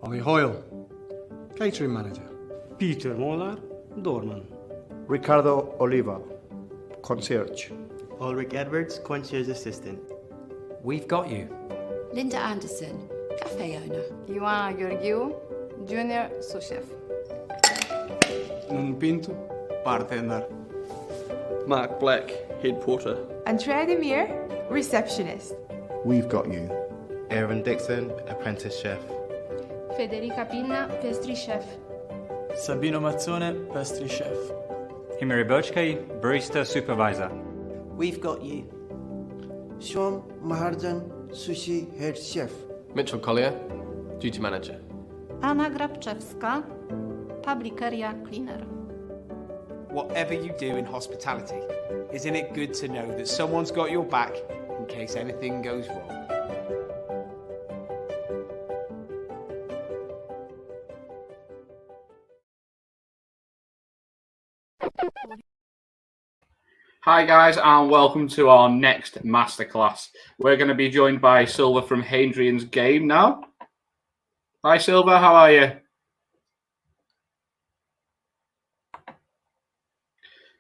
Ollie Hoyle, catering manager. Peter Molar, doorman. Ricardo Oliva, concierge. Ulrich Edwards, concierge assistant. We've got you. Linda Anderson, cafe owner. Ioana Gheorghiu, junior sous chef. Nuno Pinto, bartender. Mark Black, head porter. Andrea Demir, receptionist. We've got you. Aaron Dixon, apprentice chef. Federica Pinna, pastry chef. Sabino Mazzone, pastry chef. Himari Bochke, barista supervisor. We've got you. Sean Maharjan, sushi head chef. Mitchell Collier, duty manager. Anna Grabczewska, public area cleaner. Whatever you do in hospitality, isn't it good to know that someone's got your back in case anything goes wrong? Hi guys, and welcome to our next masterclass. We're going to be joined by Silva from Hadrian's Game now. Hi Silva, how are you?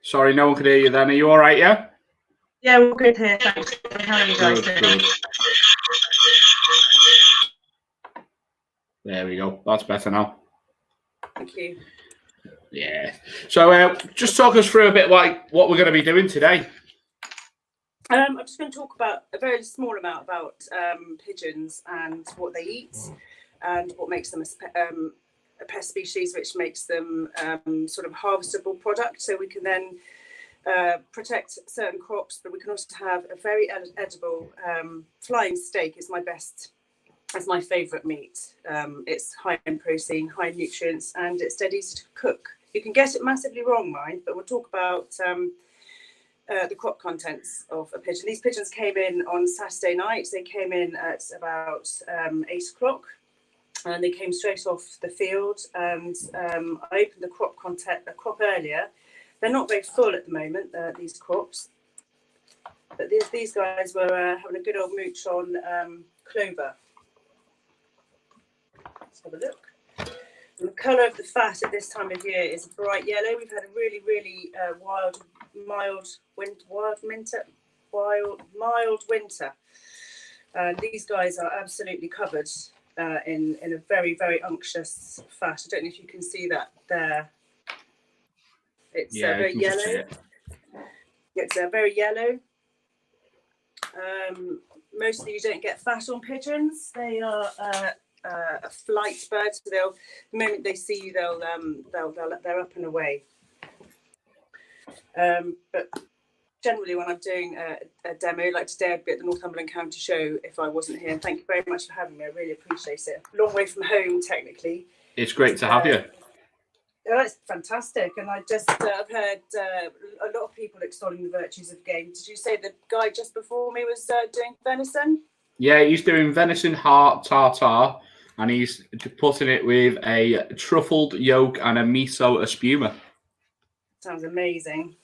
Sorry, no one could hear you then. Are you all right, yeah? Yeah, we're good here, thanks. How are you guys doing? Good. There we go. That's better now. Thank you. Yeah. So just talk us through a bit like what we're going to be doing today. I'm just going to talk about a very small amount about pigeons and what they eat and what makes them a pest species, which makes them sort of harvestable product. So we can then protect certain crops, but we can also have a very edible flying steak is my favourite meat. It's high in protein, high in nutrients, and it's dead easy to cook. You can get it massively wrong, mind, but we'll talk about the crop contents of a pigeon. These pigeons came in on Saturday night. They came in at about 8 o'clock, and they came straight off the field. And I opened the crop earlier. They're not very full at the moment, these crops, but these guys were having a good old mooch on clover. Let's have a look. And the colour of the fat at this time of year is bright yellow. We've had a really, really mild winter. And these guys are absolutely covered in a very, very unctuous fat. I don't know if you can see that there. It's very yellow. It's very yellow. Mostly you don't get fat on pigeons. They are a flight bird, so the moment they see you, they're up and away. But generally, when I'm doing a demo like today, I'd be at the Northumberland County Show if I wasn't here. And thank you very much for having me. I really appreciate it. Long way from home, technically. It's great to have you. It's fantastic, and I just I've heard a lot of people extolling the virtues of game. Did you say the guy just before me was doing venison? Yeah, he's doing venison heart tartare, and he's putting it with a truffled yolk and a miso espuma. Sounds amazing.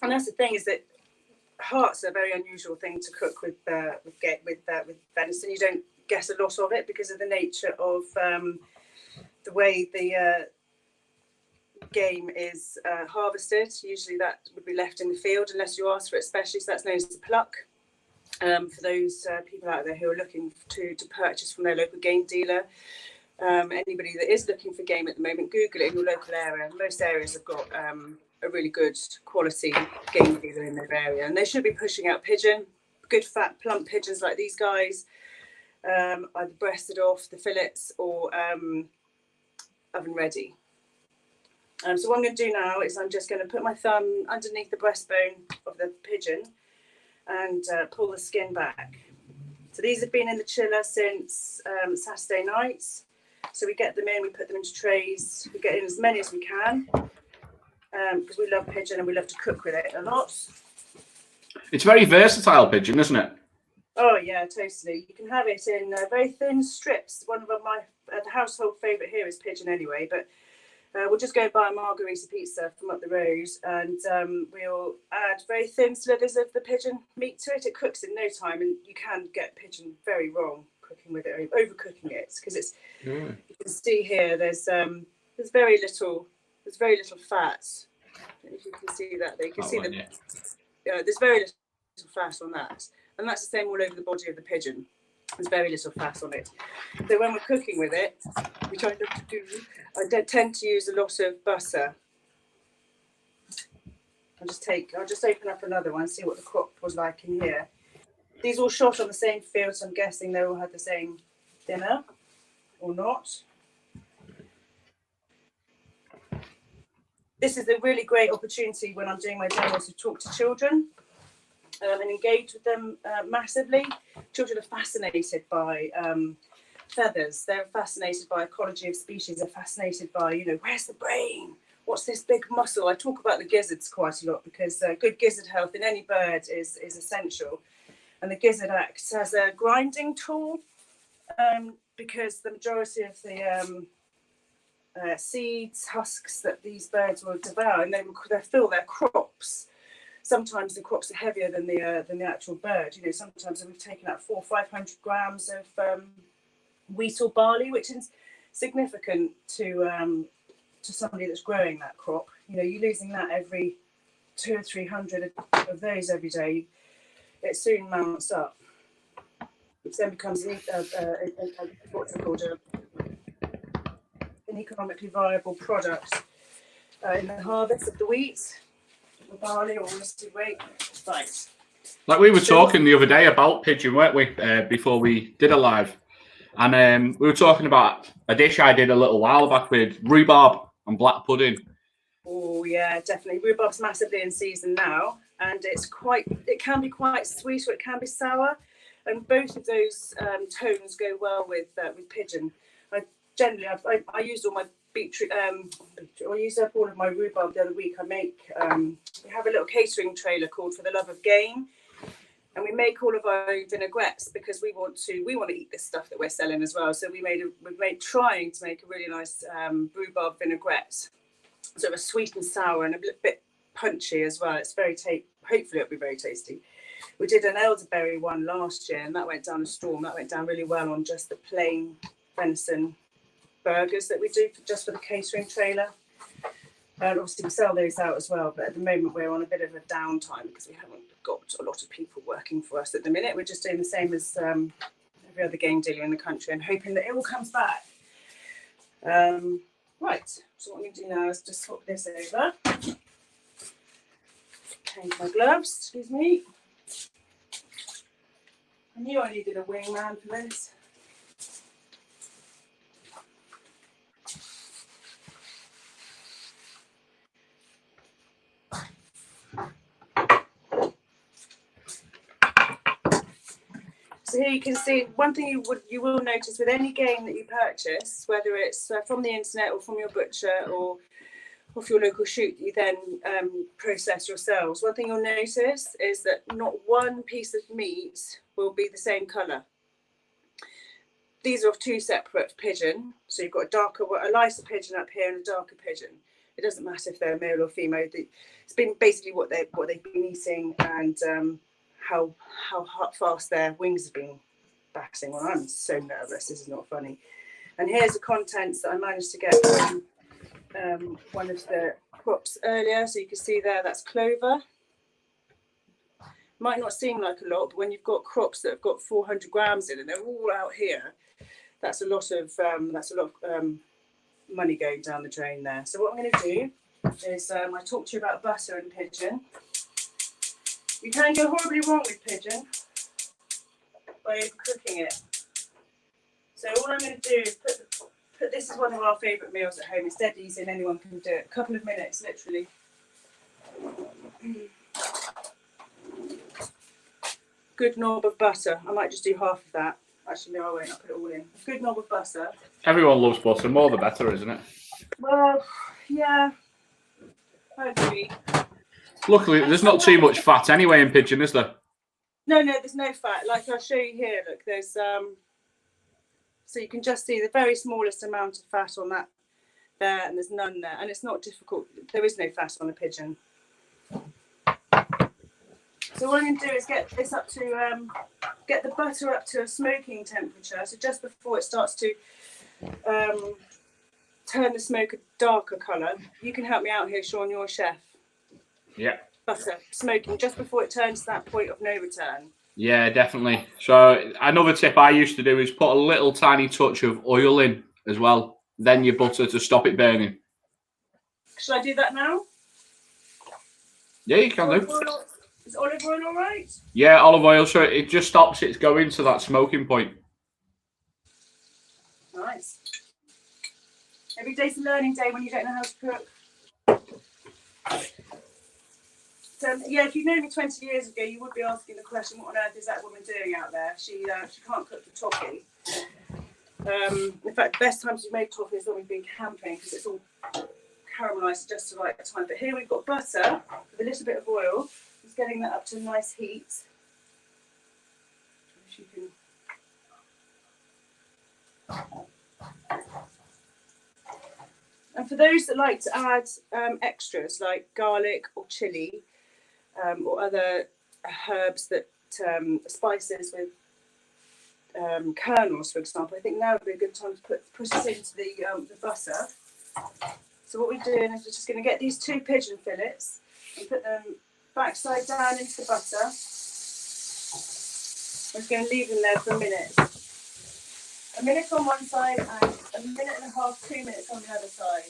And that's the thing, is that heart's a very unusual thing to cook with venison. You don't get a lot of it because of the nature of the way the game is harvested. Usually that would be left in the field unless you ask for it specially, so that's known as the pluck. For those people out there who are looking to purchase from their local game dealer, anybody that is looking for game at the moment, Google it in your local area. Most areas have got a really good quality game dealer in their area, and they should be pushing out good fat plump pigeons like these guys, either breasted off the fillets or oven ready. So what I'm going to do now is I'm just going to put my thumb underneath the breastbone of the pigeon and pull the skin back. So these have been in the chiller since Saturday night. So we get them in, we put them into trays, we get in as many as we can because we love pigeon and we love to cook with it a lot. It's very versatile pigeon, isn't it? Oh yeah, totally. You can have it in very thin strips. One of my the household favourite here is pigeon anyway, but we'll just go and buy a margherita pizza from up the road, and we'll add very thin slivers of the pigeon meat to it. It cooks in no time, and you can get pigeon very wrong cooking with it, overcooking it, because it's. You can see here there's very little fat. I don't know if you can see that. You can see there's very little fat on that, and that's the same all over the body of the pigeon. There's very little fat on it. So when we're cooking with it, which I love to do, I tend to use a lot of butter. I'll just open up another one, see what the crop was like in here. These all shot on the same field, so I'm guessing they all had the same dinner, or not. This is a really great opportunity when I'm doing my demos to talk to children and engage with them massively. Children are fascinated by feathers. They're fascinated by ecology of species. They're fascinated by, where's the brain? What's this big muscle? I talk about the gizzards quite a lot because good gizzard health in any bird is essential. And the gizzard acts as a grinding tool because the majority of the seeds, husks that these birds will devour, and they fill their crops. Sometimes the crops are heavier than the actual bird. Sometimes we've taken out 400 or 500 grams of wheat or barley, which is significant to somebody that's growing that crop. You're losing that every 200 or 300 of those every day. It soon mounts up. It then becomes what's it called, an economically viable product in the harvest of the wheat, or barley, or weight. Right. Like we were talking the other day about pigeon, weren't we? Before we did a live, and we were talking about a dish I did a little while back with rhubarb and black pudding. Oh yeah, definitely. Rhubarb's massively in season now, and it can be quite sweet or it can be sour, and both of those tones go well with pigeon. I used all my beetroot. I used up all of my rhubarb the other week. We have a little catering trailer called For the Love of Game, and we make all of our own vinaigrettes because we want to eat this stuff that we're selling as well. So we're trying to make a really nice rhubarb vinaigrette, sort of sweet and sour and a bit punchy as well. It's hopefully it'll be very tasty. We did an elderberry one last year, and that went down a storm. That went down really well on just the plain venison burgers that we do just for the catering trailer. And obviously we sell those out as well, but at the moment we're on a bit of a downtime because we haven't got a lot of people working for us at the minute. We're just doing the same as every other game dealer in the country and hoping that it all comes back. Right, so what I'm going to do now is just swap this over. Change my gloves, excuse me. I knew I needed a wingman for this. So here you can see one thing you will notice with any game that you purchase, whether it's from the internet or from your butcher or off your local shoot, you then process yourselves. One thing you'll notice is that not one piece of meat will be the same colour. These are of two separate pigeon, so you've got a lighter pigeon up here and a darker pigeon. It doesn't matter if they're male or female. It's been basically what they've been eating and how fast their wings have been batting. Well, I'm so nervous. This is not funny. And here's the contents that I managed to get from one of the crops earlier. So you can see there, that's clover. Might not seem like a lot, but when you've got crops that have got 400 grams in and they're all out here, that's a lot of money going down the drain there. So what I'm going to do is I talked to you about butter and pigeon. You can go horribly wrong with pigeon by overcooking it. So all I'm going to do is put this is one of our favourite meals at home. It's dead easy and anyone can do it. A couple of minutes, literally. Good knob of butter. I might just do half of that. Actually, no, I won't. I'll put it all in. A good knob of butter. Everyone loves butter. More the better, isn't it? Well, yeah. I agree. Luckily, there's not too much fat anyway in pigeon, is there? No, there's no fat. Like I'll show you here. Look, there's so you can just see the very smallest amount of fat on that there, and there's none there. And it's not difficult. There is no fat on a pigeon. So what I'm going to do is get this up to, get the butter up to a smoking temperature. So just before it starts to turn the smoke a darker colour. You can help me out here, Sean, you're a chef. Yeah. Butter, smoking, just before it turns to that point of no return. Yeah, definitely. So another tip I used to do is put a little tiny touch of oil in as well. Then your butter to stop it burning. Should I do that now? Yeah, you can do. Is olive oil all right? Yeah, olive oil. So it just stops it going to that smoking point. Nice. Every day's a learning day when you don't know how to cook. So, yeah, if you know me 20 years ago, you would be asking the question, what on earth is that woman doing out there? She can't cook the toffee. In fact, the best times we've made toffee is when we've been camping, because it's all caramelised just the right time. But here we've got butter with a little bit of oil. Just getting that up to a nice heat. If you can. And for those that like to add extras like garlic or chilli or other herbs that spices with kernels, for example, I think now would be a good time to put this into the butter. So what we're doing is we're just going to get these 2 pigeon fillets and put them backside down into the butter. I'm just going to leave them there for a minute. A minute on one side and a minute and a half, 2 minutes on the other side.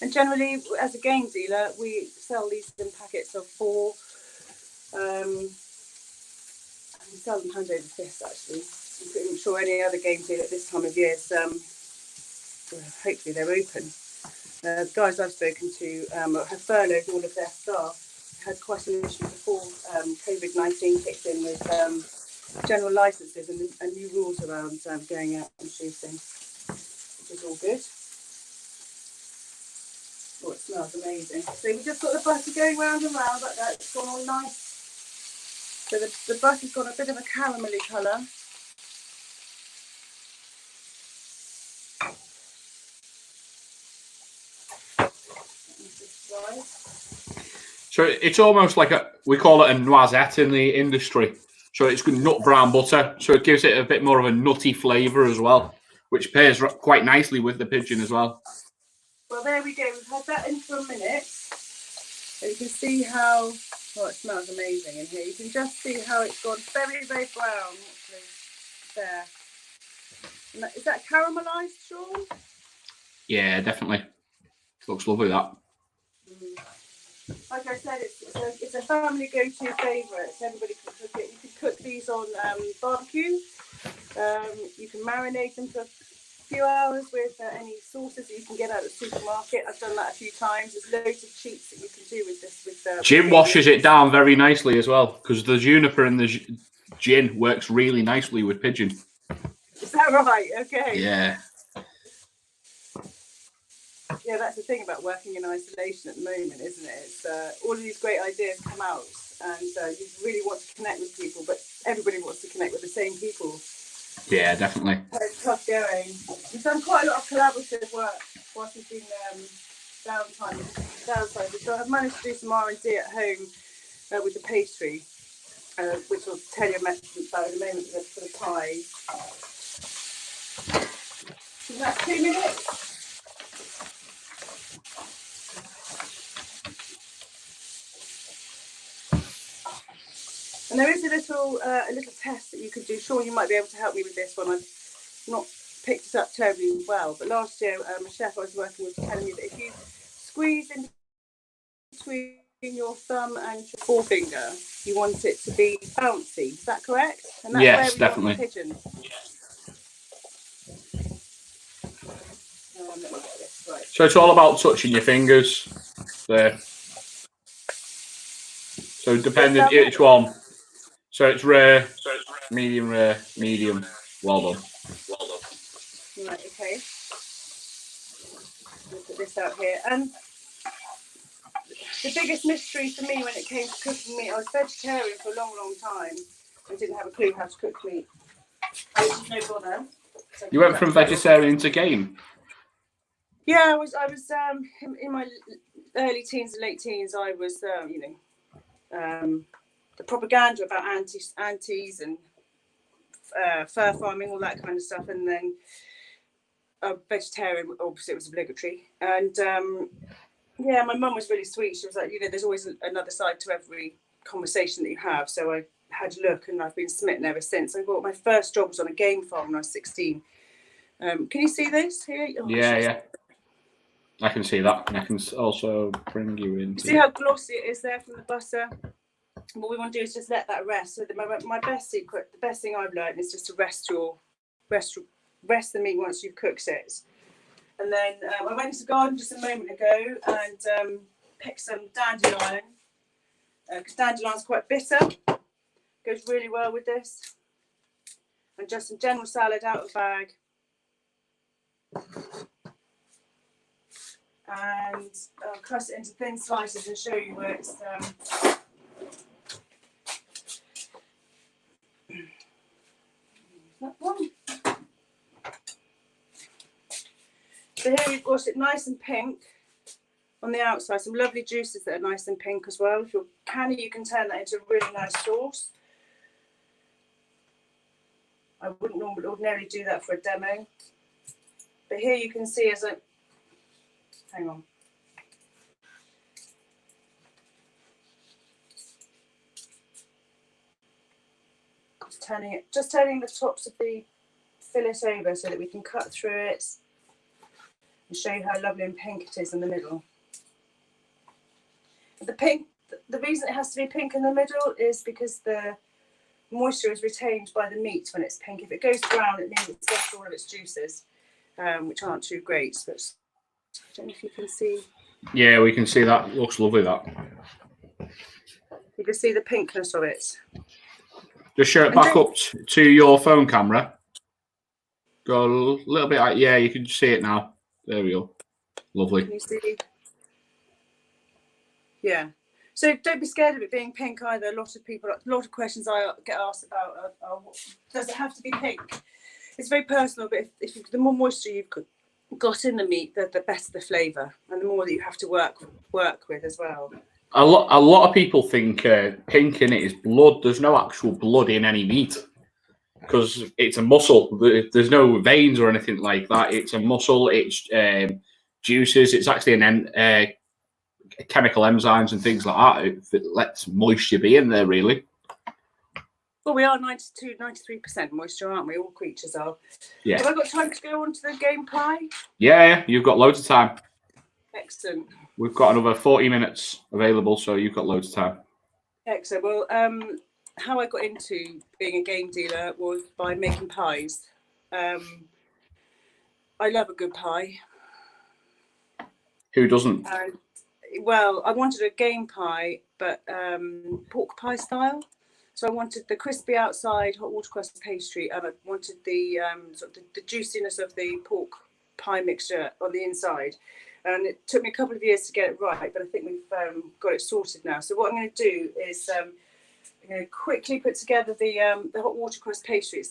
And generally, as a game dealer, we sell these in packets of 4. And we sell them hand over fist, actually. I'm pretty sure any other game dealer at this time of year is, well, hopefully they're open. The guys I've spoken to have furloughed all of their staff. Had quite an issue before COVID-19 kicked in with general licences and new rules around going out and shooting, which is all good. Oh, it smells amazing. So we just got the butter going round and round like that. It's gone all nice. So the butter's got a bit of a caramelly colour. So it's almost like we call it a noisette in the industry. So it's nut brown butter. So it gives it a bit more of a nutty flavour as well, which pairs quite nicely with the pigeon as well. Well, there we go. We've had that in for a minute. And you can see how, oh, it smells amazing in here. You can just see how it's gone very, very brown. There. And is that caramelised, Sean? Yeah, definitely. Looks lovely, that. Like I said, it's a family go-to favourite. Everybody can cook it. You can cook these on barbecue. You can marinate them for a few hours with any sauces that you can get out of the supermarket. I've done that a few times. There's loads of cheats that you can do with this. Gin washes it down very nicely as well, because the juniper and the gin works really nicely with pigeon. Is that right? Okay. Yeah. Yeah, that's the thing about working in isolation at the moment, isn't it? It's all of these great ideas come out, and you really want to connect with people, but everybody wants to connect with the same people. Yeah, definitely. It's tough going. We've done quite a lot of collaborative work whilst we've been downsizing. So I've managed to do some R&D at home with the pastry, which I'll tell you about in a moment for the pie. So that's 2 minutes. And there is a little test that you could do. Sean, you might be able to help me with this one. I've not picked it up terribly well, but last year a chef I was working with was telling me that if you squeeze in between your thumb and your forefinger, you want it to be bouncy. Is that correct? And that's yes, where definitely. Want the pigeon. Let me get this right. So it's all about touching your fingers there. So depending each one. So it's rare, medium, well done. Right, okay. We'll put this out here. And the biggest mystery for me when it came to cooking meat, I was vegetarian for a long, long time and didn't have a clue how to cook meat. I was no bother. So You went from vegetarian to game? Yeah, I was in my early teens and late teens. I was, the propaganda about antis and fur farming, all that kind of stuff, and then vegetarian. Obviously, it was obligatory. And yeah, my mum was really sweet. She was like, there's always another side to every conversation that you have. So I had a look, and I've been smitten ever since. I got my first job was on a game farm when I was 16. Can you see this here? Oh, Yeah. I can see that, and I can also bring you in. See how glossy it is there from the butter? What we want to do is just let that rest. So my best secret, the best thing I've learned is just to rest the meat once you've cooked it. And then I went to the garden just a moment ago and picked some dandelion, because dandelion's quite bitter. Goes really well with this. And just some general salad out of the bag. And I'll cut it into thin slices and show you where it's that one. So here we've got it nice and pink on the outside, some lovely juices that are nice and pink as well. If you're canny, you can turn that into a really nice sauce. I wouldn't ordinarily do that for a demo, but here you can see as hang on. Just turning the tops of the fillet over so that we can cut through it and show you how lovely and pink it is in the middle. The reason it has to be pink in the middle is because the moisture is retained by the meat when it's pink. If it goes brown, it means it's lost all of its juices, which aren't too great. But I don't know if you can see. Yeah, we can see that. Looks lovely, that. You can see the pinkness of it. Just show it back up to your phone camera. Go a little bit out. Yeah, you can see it now. There we go. Lovely. Can you see? Yeah. So don't be scared of it being pink either. A lot of questions I get asked about are does it have to be pink? It's very personal, but if the more moisture you've got in the meat, the better the flavour, and the more that you have to work with as well. A lot of people think pink in it is blood. There's no actual blood in any meat because it's a muscle. There's no veins or anything like that. It's a muscle. It's juices. It's actually chemical enzymes and things like that that lets moisture be in there, really. Well, we are 93% moisture, aren't we? All creatures are. Yeah. Have I got time to go on to the game pie? Yeah, you've got loads of time. Excellent. We've got another 40 minutes available, so you've got loads of time. Excellent. Well, how I got into being a game dealer was by making pies. I love a good pie. Who doesn't? Well, I wanted a game pie, but pork pie style. So I wanted the crispy outside hot watercress pastry, and I wanted the sort of the juiciness of the pork pie mixture on the inside. And it took me a couple of years to get it right, but I think we've got it sorted now. So what I'm going to do is I'm going to quickly put together the hot watercress pastry.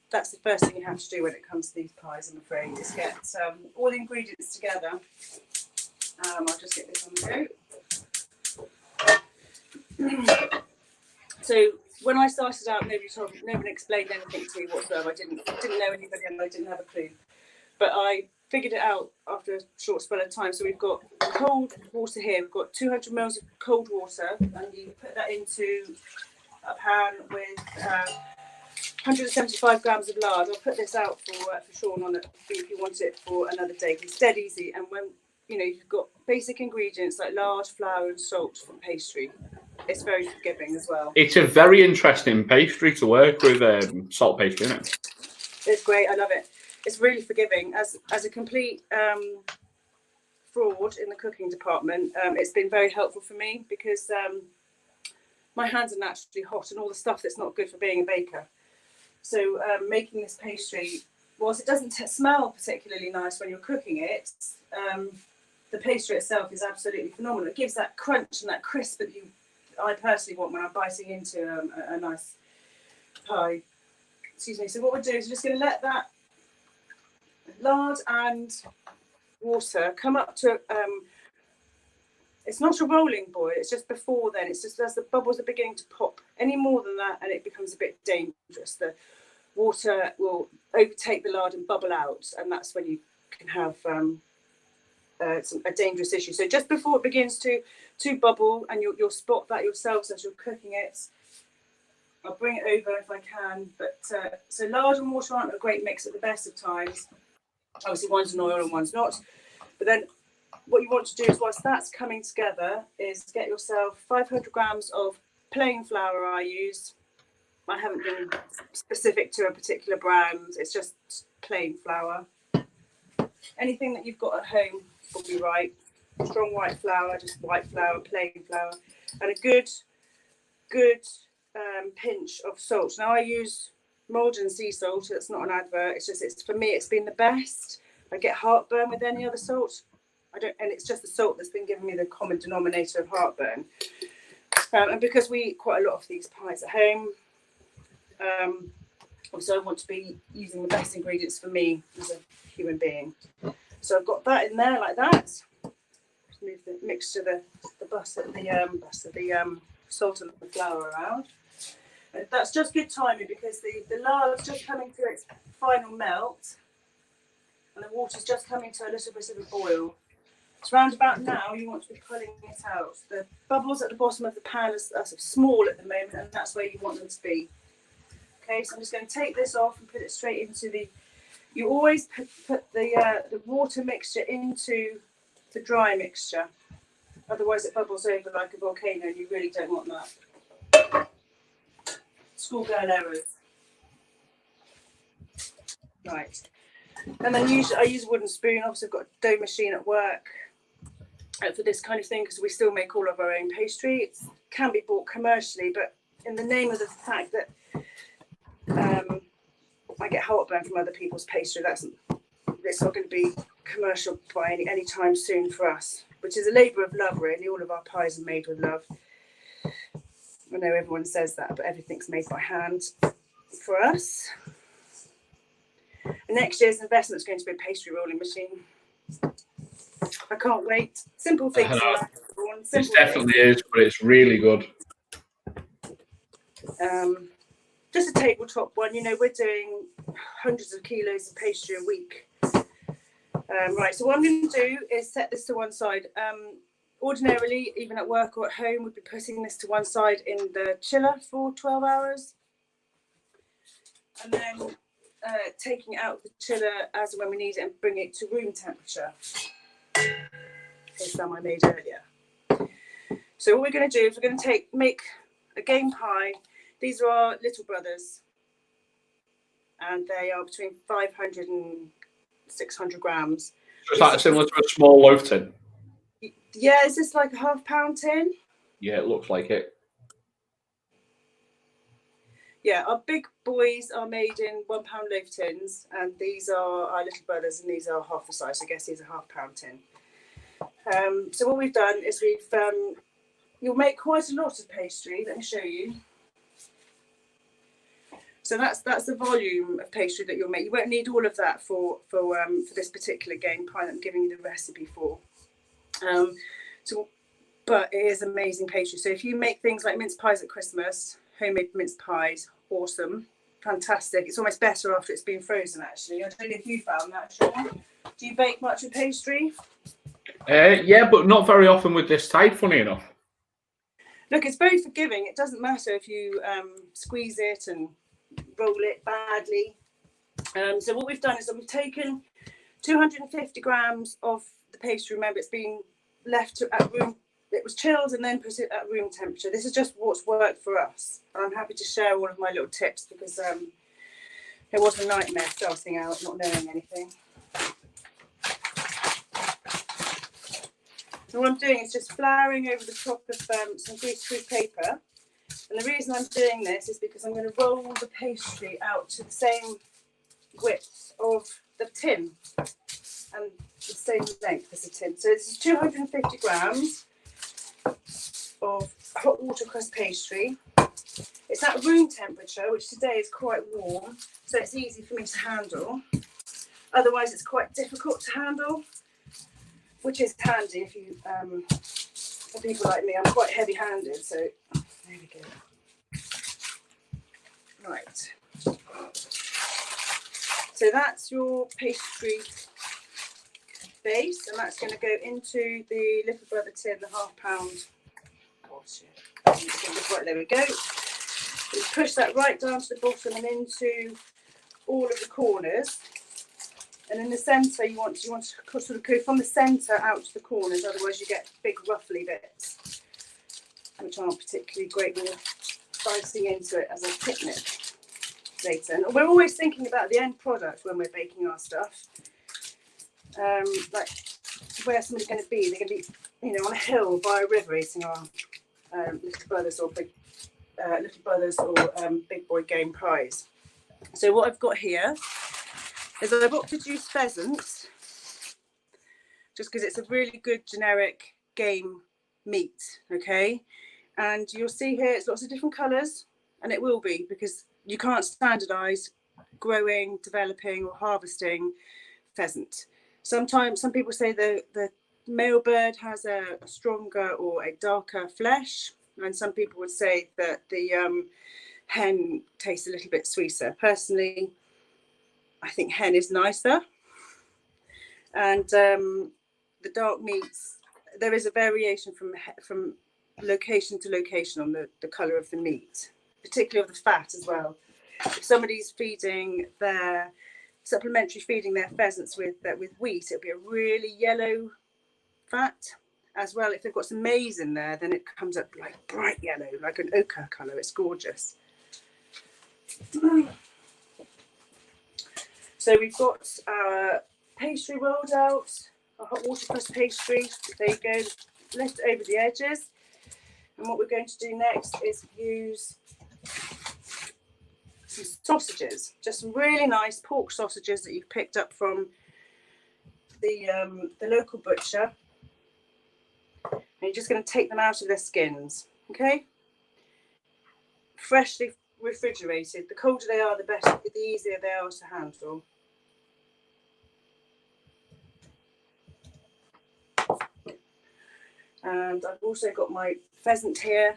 That's the first thing you have to do when it comes to these pies, I'm afraid, is get all the ingredients together. I'll just get this on the go. So when I started out, no one explained anything to me whatsoever. I didn't know anybody, and I didn't have a clue. But I figured it out after a short spell of time. So we've got cold water here. We've got 200 mils of cold water, and you put that into a pan with 175 grams of lard. I'll put this out for Sean on it if you want it for another day. It's dead easy, and when you've got basic ingredients like lard, flour, and salt from pastry, it's very forgiving as well. It's a very interesting pastry to work with, salt pastry, isn't it? It's great. I love it. It's really forgiving. As a complete fraud in the cooking department, it's been very helpful for me because my hands are naturally hot and all the stuff that's not good for being a baker. So making this pastry, whilst it doesn't smell particularly nice when you're cooking it, the pastry itself is absolutely phenomenal. It gives that crunch and that crisp that I personally want when I'm biting into a nice pie. Excuse me. So what we're doing is we're just going to let that lard and water, come up to, it's not a rolling boil, it's just before then, it's just as the bubbles are beginning to pop. Any more than that and it becomes a bit dangerous. The water will overtake the lard and bubble out, and that's when you can have a dangerous issue. So just before it begins to bubble, and you'll spot that yourselves as you're cooking it. I'll bring it over if I can, but so lard and water aren't a great mix at the best of times. Obviously one's an oil and one's not, but then what you want to do is, whilst that's coming together, is get yourself 500 grams of plain flour. I haven't been specific to a particular brand, it's just plain flour. Anything that you've got at home will be right. Strong white flour, just white flour, plain flour, and a good pinch of salt. Now I use Maldon sea salt. It's not an advert. It's for me. It's been the best. I get heartburn with any other salt. And it's just the salt that's been giving me the common denominator of heartburn. And because we eat quite a lot of these pies at home, obviously I want to be using the best ingredients for me as a human being. So I've got that in there like that. Just move the mixture, the salt and the flour around. And that's just good timing because the lard's just coming to its final melt, and the water's just coming to a little bit of a boil. It's round about now you want to be pulling it out. The bubbles at the bottom of the pan are sort of small at the moment, and that's where you want them to be. Okay, so I'm just going to take this off and put it straight into the. You always put the water mixture into the dry mixture, otherwise it bubbles over like a volcano, and you really don't want that. Schoolgirl errors. Right, and then I use a wooden spoon. Obviously I've got a dough machine at work for this kind of thing, because we still make all of our own pastry. It can be bought commercially, but in the name of the fact that I get heartburn from other people's pastry, it's not going to be commercial by any time soon for us, which is a labour of love really. All of our pies are made with love. I know everyone says that, but everything's made by hand for us. And next year's investment is going to be a pastry rolling machine. I can't wait. Simple things. It definitely is, but it's really good. Just a tabletop one. We're doing hundreds of kilos of pastry a week. Right, so what I'm going to do is set this to one side. Ordinarily, even at work or at home, we'd be putting this to one side in the chiller for 12 hours. And then taking it out of the chiller as and when we need it and bring it to room temperature. Here's some I made earlier. So what we're going to do is we're going to make a game pie. These are our little brothers, and they are between 500 and 600 grams. So is that similar to a small loaf tin? Yeah, is this like a £1/2 tin? Yeah, it looks like it. Yeah, our big boys are made in £1 loaf tins, and these are our little brothers, and these are half the size. I guess these are £1/2 tin. So what we've done is you'll make quite a lot of pastry. Let me show you. So that's the volume of pastry that you'll make. You won't need all of that for this particular game pie that I'm giving you the recipe for. But it is amazing pastry. So if you make things like mince pies at Christmas, homemade mince pies, awesome, fantastic. It's almost better after it's been frozen, actually. I don't know if you found that, Sean. Do you bake much with pastry? Yeah, but not very often with this type, funny enough. Look, it's very forgiving. It doesn't matter if you squeeze it and roll it badly. So what we've done is that we've taken 250 grams of the pastry. Remember, it's been left at room. It was chilled and then put it at room temperature. This is just what's worked for us. And I'm happy to share all of my little tips because it was a nightmare starting out, not knowing anything. So what I'm doing is just flouring over the top of some greaseproof paper. And the reason I'm doing this is because I'm going to roll the pastry out to the same width of the tin and the same length as the tin. So this is 250 grams of hot watercress pastry. It's at room temperature, which today is quite warm, so it's easy for me to handle. Otherwise, it's quite difficult to handle. which is handy if you, for people like me, I'm quite heavy-handed, so there we go. Right. So that's your pastry base, and that's going to go into the Little Brother tin, the £1/2 pound. Right, there we go. You push that right down to the bottom and into all of the corners. And in the centre, you want to sort of go from the centre out to the corners, otherwise you get big ruffly bits, which aren't particularly great when you're slicing into it as a picnic later. And we're always thinking about the end product when we're baking our stuff. Like where somebody's going to be. They're going to be, on a hill by a river eating our little brothers or big boy game pies. So what I've got here is I've opted to use pheasant, just because it's a really good generic game meat, okay? And you'll see here it's lots of different colours, and it will be, because you can't standardise growing, developing or harvesting pheasant. Sometimes some people say the male bird has a stronger or a darker flesh, and some people would say that the hen tastes a little bit sweeter. Personally, I think hen is nicer. And the dark meats, there is a variation from location to location on the colour of the meat, particularly of the fat as well. If somebody's feeding their supplementary feeding their pheasants with wheat, it'll be a really yellow fat. As well, if they've got some maize in there, then it comes up like bright yellow, like an ochre colour. It's gorgeous. So we've got our pastry rolled out, our hot water crust pastry. There you go, lift over the edges. And what we're going to do next is use some sausages, just some really nice pork sausages that you've picked up from the local butcher. And you're just going to take them out of their skins, okay? Freshly refrigerated. The colder they are, the better, the easier they are to handle. And I've also got my pheasant here.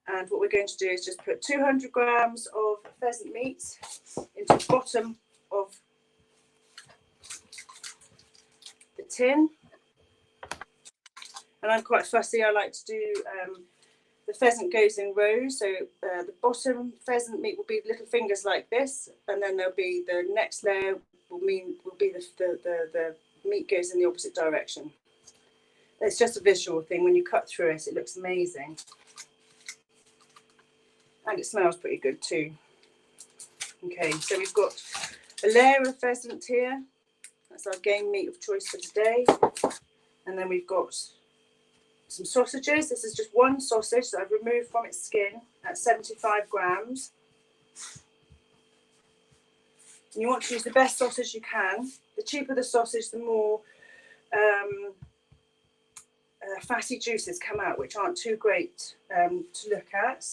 And what we're going to do is just put 200 grams of pheasant meat into the bottom of the tin. And I'm quite fussy. I like to do the pheasant goes in rows. So the bottom pheasant meat will be little fingers like this, and then there'll be the next layer will be the meat goes in the opposite direction. It's just a visual thing. When you cut through it, it looks amazing, and it smells pretty good too. Okay, so we've got a layer of pheasant here. That's our game meat of choice for today, and then we've got some sausages. This is just one sausage that I've removed from its skin at 75 grams. And you want to use the best sausage you can. The cheaper the sausage, the more fatty juices come out, which aren't too great to look at.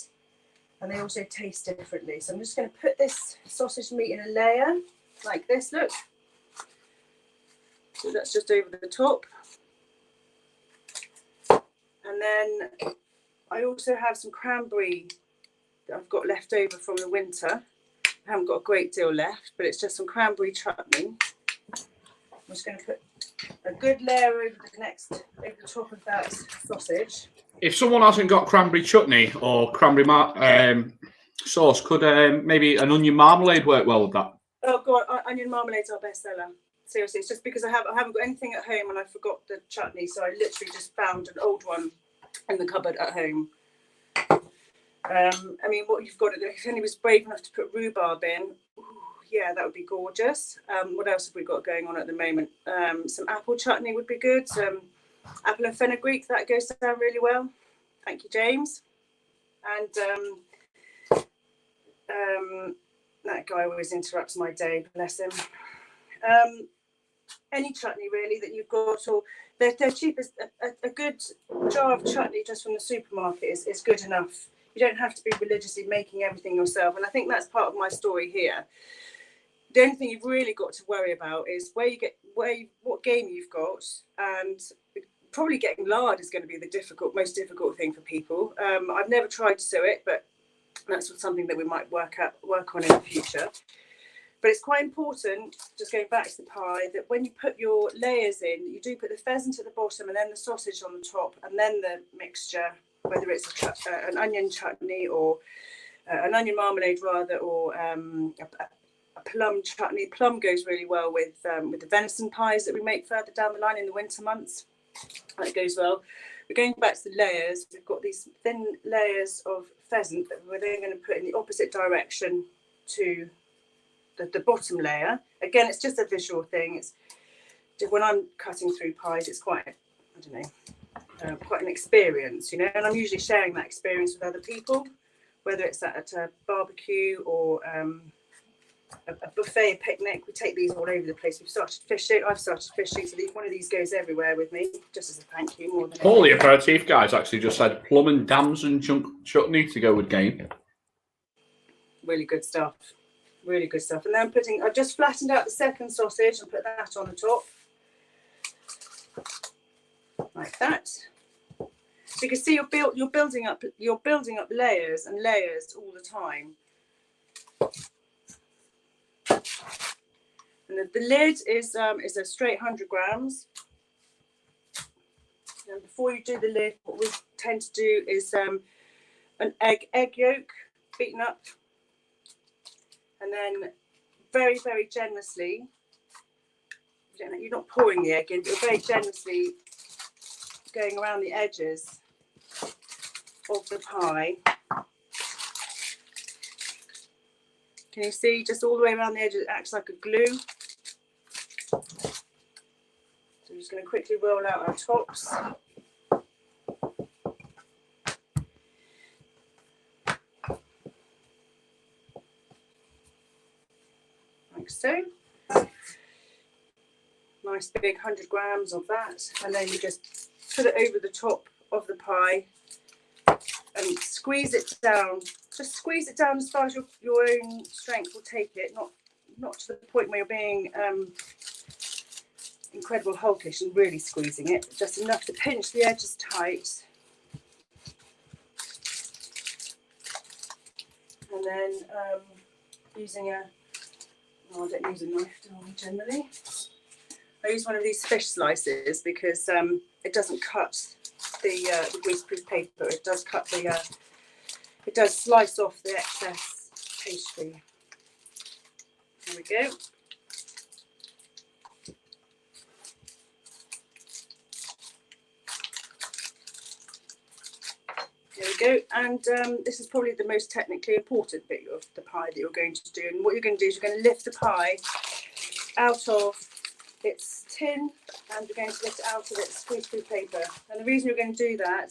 And they also taste differently. So I'm just going to put this sausage meat in a layer like this, look. So that's just over the top. And then I also have some cranberry that I've got left over from the winter. I haven't got a great deal left, but it's just some cranberry chutney. I'm just going to put a good layer over the top of that sausage. If someone hasn't got cranberry chutney or cranberry sauce, could maybe an onion marmalade work well with that? Oh God, onion marmalade's our bestseller. Seriously, it's just because I haven't got anything at home and I forgot the chutney, so I literally just found an old one in the cupboard at home. I mean, what you've got, if anyone was brave enough to put rhubarb in, ooh, yeah, that would be gorgeous. What else have we got going on at the moment? Some apple chutney would be good. Some apple and fenugreek, that goes down really well. Thank you, James. And that guy always interrupts my day, bless him. Any chutney really that you've got, or they're cheap. A good jar of chutney just from the supermarket is good enough. You don't have to be religiously making everything yourself, and I think that's part of my story here. The only thing you've really got to worry about is what game you've got, and probably getting lard is going to be the most difficult thing for people. I've never tried to sew it, but that's something that we might work on in the future. But it's quite important, just going back to the pie, that when you put your layers in, you do put the pheasant at the bottom and then the sausage on the top, and then the mixture, whether it's an onion chutney or an onion marmalade rather, or a plum chutney. Plum goes really well with the venison pies that we make further down the line in the winter months. That goes well. We're going back to the layers. We've got these thin layers of pheasant that we're then going to put in the opposite direction to the bottom layer. Again, it's just a visual thing. It's when I'm cutting through pies, it's quite, I don't know, quite an experience, you know, and I'm usually sharing that experience with other people, whether it's at a barbecue or a buffet, a picnic. We take these all over the place. We've started fishing. I've started fishing, so one of these goes everywhere with me, just as a thank you. More than All the aperitif guys actually just said plum and damson chutney to go with game. Really good stuff. Really good stuff. And then I've just flattened out the second sausage and put that on the top, like that. So you can see you're building up layers and layers all the time. And the lid is a straight 100 grams. And before you do the lid, what we tend to do is an egg yolk beaten up. And then very, very generously, you're not pouring the egg in, but very generously going around the edges of the pie. Can you see just all the way around the edges? It acts like a glue. So I'm just going to quickly roll out our tops. Like so. Nice big 100 grams of that, and then you just put it over the top of the pie and squeeze it down. Just squeeze it down as far as your own strength will take it, not to the point where you're being incredible hulkish and really squeezing it, just enough to pinch the edges tight. And then using I don't use a knife, do I generally? I use one of these fish slices because it doesn't cut the greaseproof paper. It does cut it does slice off the excess pastry. There we go. There we go. And this is probably the most technically important bit of the pie that you're going to do. And what you're going to do is you're going to lift the pie out of its tin, and you're going to lift it out of its greaseproof paper. And the reason you're going to do that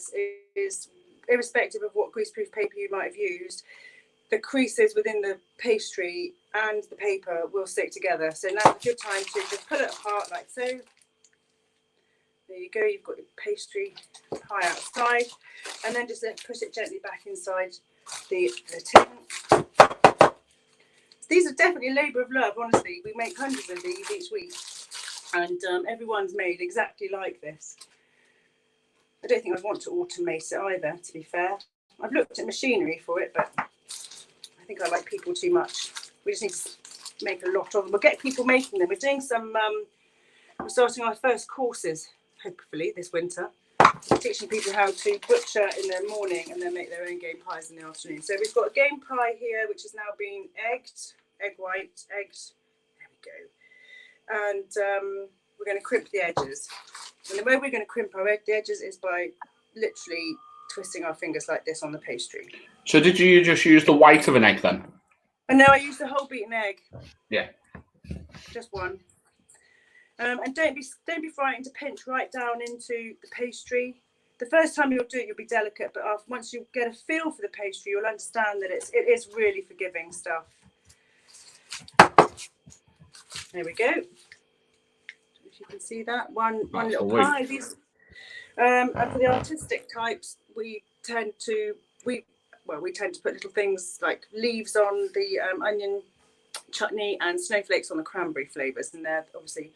is, irrespective of what greaseproof paper you might have used, the creases within the pastry and the paper will stick together. So now's a good time to just pull it apart like so. There you go, you've got your pastry pie outside, and then just push it gently back inside the tin. These are definitely a labour of love, honestly. We make hundreds of these each week, and everyone's made exactly like this. I don't think I'd want to automate it either, to be fair. I've looked at machinery for it, but I think I like people too much. We just need to make a lot of them. We'll get people making them. We're doing some, we're starting our first courses, hopefully, this winter. Teaching people how to butcher in the morning and then make their own game pies in the afternoon. So we've got a game pie here, which is now being egged, egg white, egged. There we go. And we're going to crimp the edges. And the way we're going to crimp the edges is by literally twisting our fingers like this on the pastry. So did you just use the white of an egg then? And no, I used the whole beaten egg. Yeah. Just one. And don't be frightened to pinch right down into the pastry. The first time you'll do it, you'll be delicate, but once you get a feel for the pastry, you'll understand that it is really forgiving stuff. There we go. If you can see that, one little pie. These, and for the artistic types, we tend to put little things like leaves on the onion chutney and snowflakes on the cranberry flavours, and they're obviously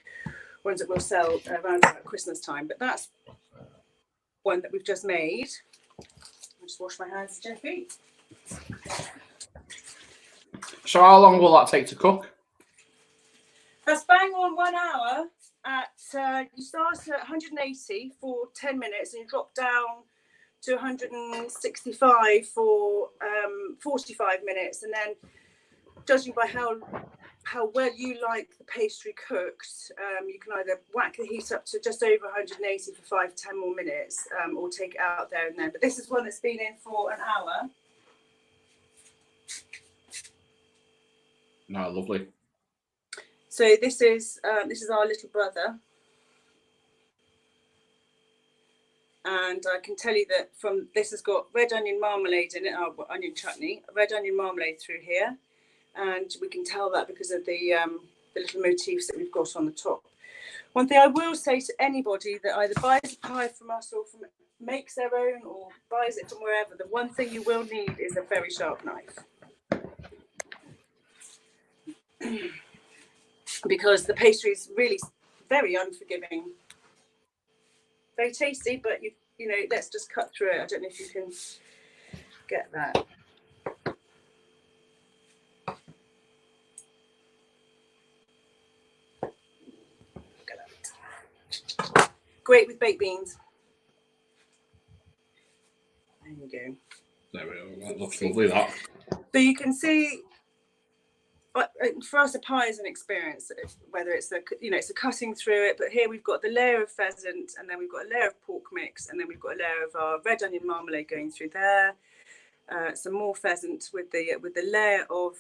ones that we'll sell around about Christmas time. But that's one that we've just made. I'll just wash my hands, Jeffy. So how long will that take to cook? That's bang on 1 hour. You start at 180 for 10 minutes and you drop down to 165 for 45 minutes, and then judging by how well you like the pastry cooked, you can either whack the heat up to just over 180 for 5-10 more minutes, or take it out there and then. But this is one that's been in for an hour. No, lovely. So this is our little brother, and I can tell you that this has got red onion marmalade in it, onion chutney, red onion marmalade through here, and we can tell that because of the little motifs that we've got on the top. One thing I will say to anybody that either buys a pie from us or makes their own or buys it from wherever, the one thing you will need is a very sharp knife. Because the pastry is really very unforgiving, very tasty, but you know, let's just cut through it. I don't know if you can get that. Great with baked beans. There you go. There we go. That looks lovely, that. So you can see, for us, a pie is an experience. Whether it's it's a cutting through it, but here we've got the layer of pheasant, and then we've got a layer of pork mix, and then we've got a layer of our red onion marmalade going through there. Some more pheasant with the layer of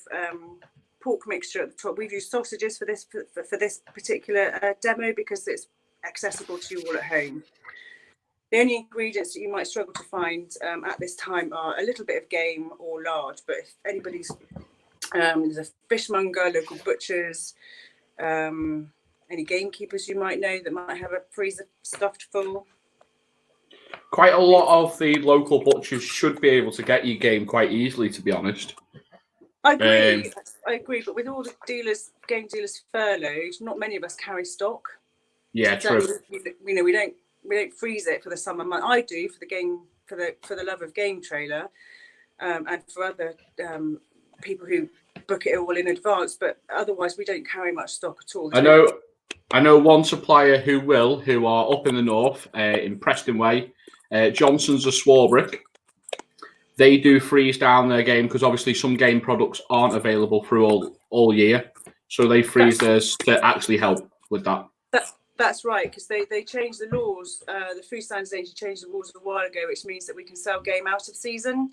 pork mixture at the top. We've used sausages for this particular demo because it's accessible to you all at home. The only ingredients that you might struggle to find at this time are a little bit of game or lard, but if anybody's there's a fishmonger, local butchers, any gamekeepers you might know that might have a freezer stuffed full. Quite a lot of the local butchers should be able to get you game quite easily, to be honest. I agree. I agree, but with all the game dealers furloughed, not many of us carry stock. Yeah, So, true. we don't freeze it for the summer month. I do for the love of game trailer, and for other people who book it all in advance. But otherwise, we don't carry much stock at all. I know one supplier who are up in the north, in Preston Way, Johnson's of Swarbrick. They do freeze down their game because obviously some game products aren't available through all year, so they freeze theirs to actually help with that. That's right, because they changed the laws. The Food Standards Agency changed the rules a while ago, which means that we can sell game out of season.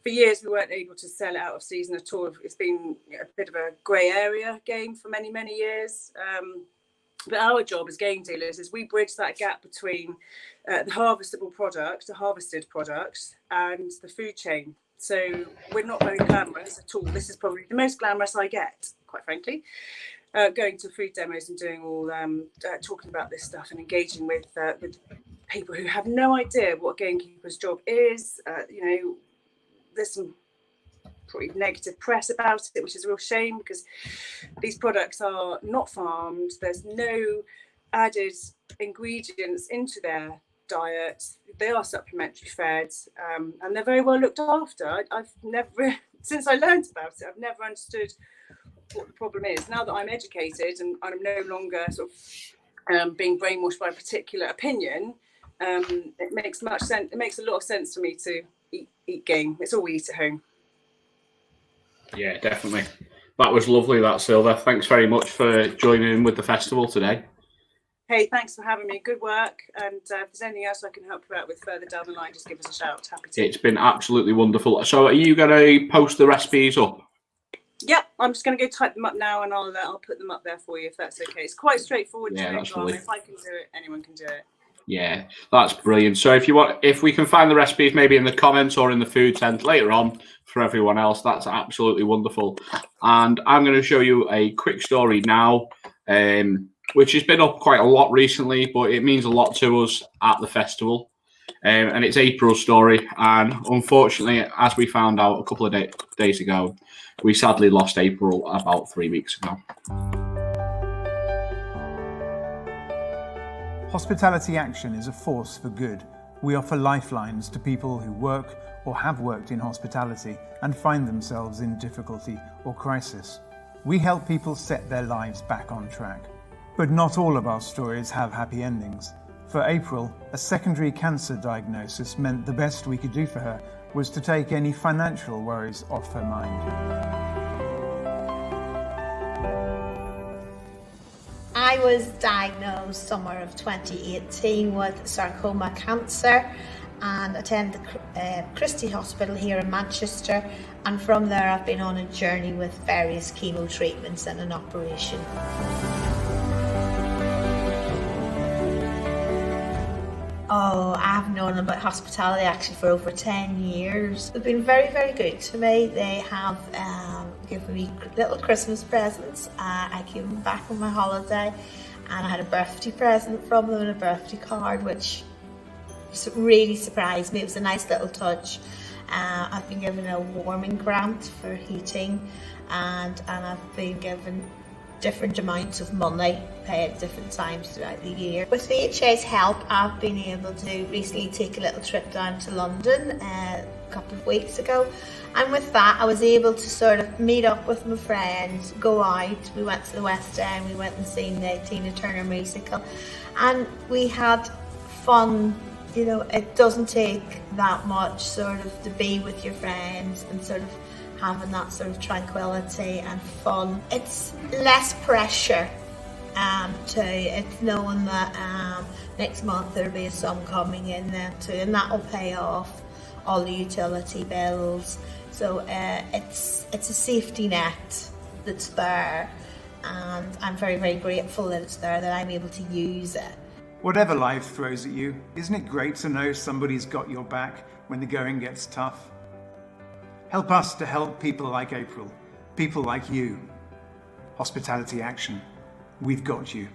For years, we weren't able to sell it out of season at all. It's been a bit of a grey area game for many, many years. But our job as game dealers is we bridge that gap between the harvested product, and the food chain. So we're not very glamorous at all. This is probably the most glamorous I get, quite frankly. Going to food demos and doing all talking about this stuff and engaging with people who have no idea what a gamekeeper's job is. There's some pretty negative press about it, which is a real shame because these products are not farmed. There's no added ingredients into their diet. They are supplementary fed, and they're very well looked after. I've never, since I learned about it, I've never understood what the problem is. Now that I'm educated and I'm no longer sort of being brainwashed by a particular opinion, it makes much sense. It makes a lot of sense for me to eat game. It's all we eat at home. Yeah, definitely. That was lovely, that, Silver. Thanks very much for joining in with the festival today. Hey, thanks for having me. Good work. And if there's anything else I can help you out with further down the line, just give us a shout. Happy to. It's been absolutely wonderful. So are you going to post the recipes up? Yep, I'm just going to go type them up now, and I'll put them up there for you if that's okay. It's quite straightforward. Yeah, that's brilliant. If I can do it, anyone can do it. Yeah, that's brilliant. So if we can find the recipes maybe in the comments or in the food tent later on for everyone else, that's absolutely wonderful. And I'm going to show you a quick story now, which has been up quite a lot recently, but it means a lot to us at the festival. and it's April's story. And unfortunately, as we found out a couple of days ago, we sadly lost April about 3 weeks ago. Hospitality Action is a force for good. We offer lifelines to people who work or have worked in hospitality and find themselves in difficulty or crisis. We help people set their lives back on track. But not all of our stories have happy endings. For April, a secondary cancer diagnosis meant the best we could do for her was to take any financial worries off her mind. I was diagnosed summer of 2018 with sarcoma cancer and attended Christie Hospital here in Manchester, and from there I've been on a journey with various chemo treatments and an operation. Oh, I've known about Hospitality Action for over 10 years. They've been very, very good to me. They have given me little Christmas presents. I came back on my holiday and I had a birthday present from them and a birthday card, which really surprised me. It was a nice little touch. I've been given a warming grant for heating, and I've been given different amounts of money paid at different times throughout the year. With VHA's help, I've been able to recently take a little trip down to London a couple of weeks ago, and with that I was able to sort of meet up with my friends, go out. We went to the West End, we went and seen the Tina Turner musical, and we had fun. You know, it doesn't take that much sort of to be with your friends and sort of having that sort of tranquility and fun. It's less pressure too. It's knowing that next month there'll be a sum coming in there too, and that'll pay off all the utility bills. So it's a safety net that's there, and I'm very, very grateful that it's there, that I'm able to use it. Whatever life throws at you, isn't it great to know somebody's got your back when the going gets tough? Help us to help people like April, people like you. Hospitality Action. We've got you.